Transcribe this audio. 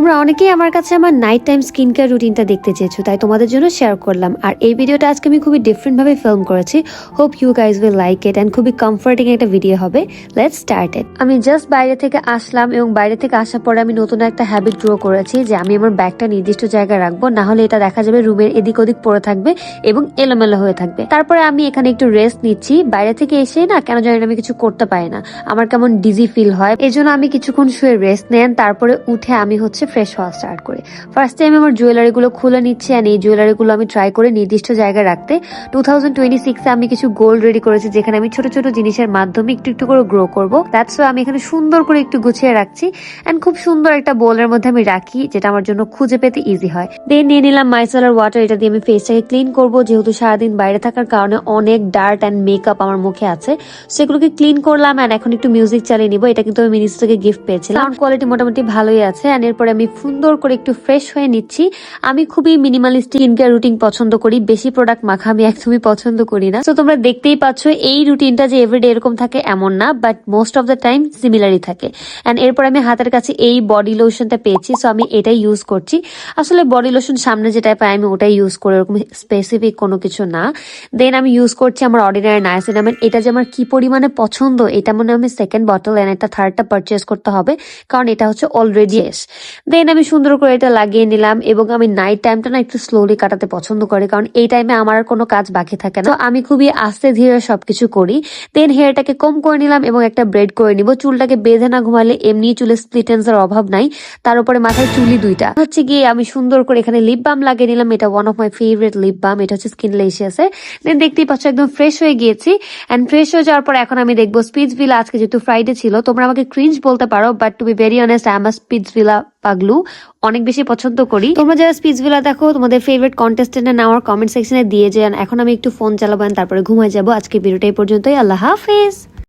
তোমরা অনেকেই আমার কাছে আমার নাইট টাইম স্কিন কেয়ার রুটিনটা দেখতে চেয়েছো, তাই তোমাদের জন্য শেয়ার করলাম। আর এই ভিডিওটা আজকে আমি খুবই ডিফারেন্ট ভাবে ফিল্ম করেছি। Hope you guys will like it and খুবই কমফোর্টিং একটা ভিডিও হবে। Let's start it. আমি জাস্ট বাইরে থেকে আসলাম এবং বাইরে থেকে আসার পরে আমি নতুন একটা হ্যাবিট গ্রো করেছি যে আমি আমার ব্যাগটা নির্দিষ্ট জায়গায় রাখবো, না হলে এটা দেখা যাবে রুমের এদিক ওদিক পড়ে থাকবে এবং এলোমেলো হয়ে থাকবে। তারপরে আমি এখানে একটু রেস্ট নিচ্ছি। বাইরে থেকে এসে না কেন জানি আমি কিছু করতে পারি না, আমার কেমন ডিজি ফিল হয়। এই জন্য আমি কিছুক্ষণ শুয়ে রেস্ট নেন, তারপরে উঠে আমি ফ্রেশ হওয়া স্টার্ট করি। ফার্স্ট টাইম আমার জুয়েলারি গুলো খুলে নিচ্ছি, আর এই জুয়েলারি গুলো আমি ট্রাই করে নির্দিষ্ট জায়গায় রাখতে। 2026 আমি কিছু গোল্ড রেডি করেছি, যেখানে আমি ছোট ছোট জিনিসের মাধ্যমে একটু একটু করে গ্রো করবো। দ্যাটস ওয়াই আমি এখানে সুন্দর করে একটু গুছিয়ে রাখছি এন্ড খুব সুন্দর একটা বোলের মধ্যে আমি রাখি, যেটা আমার জন্য খুঁজে পেতে ইজি হয়। দেন নিয়ে নিলাম মাইসেলার ওয়াটার, এটা দিয়ে আমি ফেসটাকে ক্লিন করবো, যেহেতু সারাদিন বাইরে থাকার কারণে অনেক ডার্ট এন্ড মেকআপ আমার মুখে আছে, সেগুলোকে ক্লিন করলাম। এন্ড এখন একটু মিউজিক চালিয়ে নিবো। এটা কিন্তু আমি মিনিস থেকে গিফট পেয়েছিলাম। সাউন্ড কোয়ালিটি মোটামুটি ভালোই আছে। এন্ড এরপরে আমি সুন্দর করে একটু ফ্রেশ হয়ে নিচ্ছি। আমি খুবই মিনিমালিস্টিক স্কিন কেয়ার রুটিন পছন্দ করি, বেশি প্রোডাক্ট মাখা আমি একদমই পছন্দ করি না। তো তোমরা দেখতেই পাচ্ছ এই রুটিনটা যে এভরিডে এরকম থাকে এমন না, but most of the time সিমিলারই থাকে। এন্ড এরপর আমি হাতের কাছে এই বডি লোশনটা পেয়েছি, সো আমি এটাই ইউজ করছি। আসলে বডি লোশন সামনে যেটা পাই আমি ওটাই ইউজ করি, এরকম স্পেসিফিক কোনো কিছু না। দেন আমি ইউজ করছি আমার অর্ডিনারি নায়াসিনামাইড। এটা যে আমার কি পরিমাণে পছন্দ, এটা মনে আমি সেকেন্ড বটল এন্ড একটা থার্ডটা পারচেজ করতে হবে, কারণ এটা হচ্ছে অলরেডি শেষ। দেন আমি সুন্দর করে এটা লাগিয়ে নিলাম। এবং আমি নাইট টাইমটা না একটু স্লোলি কাটাতে পছন্দ করি, কারণ এই টাইমে আমার আর কোনো কাজ বাকি থাকে না। তো আমি খুবই আস্তে ধীরে সবকিছু করি। দেন হেয়ারটাকে কম করে নিলাম এবং একটা ব্রেড করে নিব। চুলটাকে বেঁধে না ঘুমালে এমনি চুলে স্প্লিট এন্ডস এর অভাব নাই, তার উপরে মাথায় চুলি দুইটা হচ্ছে গিয়ে আমি সুন্দর করে এখানে লিপ বাম লাগিয়ে নিলাম। এটা one of my favourite lip balm, এটা হচ্ছে স্কিনলেশিয়াসে। দেন দেখতেই পাচ্ছ একদম ফ্রেশ হয়ে গিয়েছি। এন্ড ফ্রেশ হয়ে যাওয়ার পর এখন আমি দেখবো স্পিটসভিলা। আজকে যেহেতু ফ্রাইডে ছিল, তোমরা আমাকে ক্রিঞ্জ বলতে পারো, but to be very honest I am a Splitsvilla পাগলু, অনেক বেশি পছন্দ করি। তোমরা যারা স্পিটসভিলা দেখো তোমাদের ফেভারিট কন্টেস্টেন্টের নাম আমার কমেন্ট সেকশনে দিয়ে যান। এখন আমি একটু ফোন চালাবো, তারপরে ঘুমায় যাবো। আজকে ভিডিওটা এই পর্যন্তই। আল্লাহ হাফেজ।